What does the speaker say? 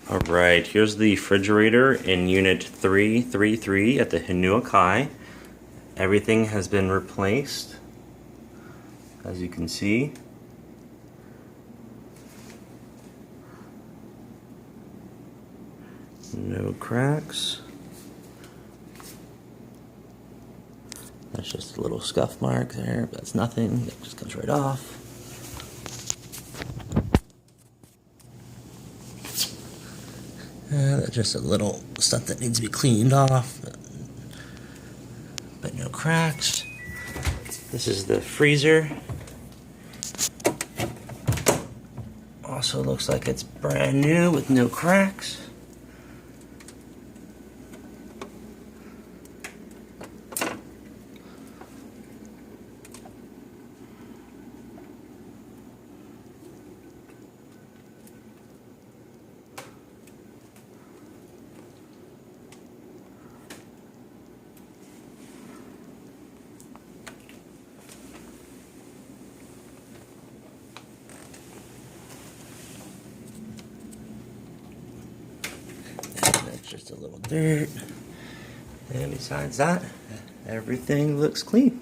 Alright, here's the refrigerator in unit 333 at the Honua Kai. Everything has been replaced, as you can see. No cracks. That's just a little scuff mark there, but that's nothing. It just comes right off. That's just a little stuff that needs to be cleaned off, but no cracks. This is the freezer. Also looks like it's brand new with no cracks. Just a little dirt, and besides that, everything looks clean.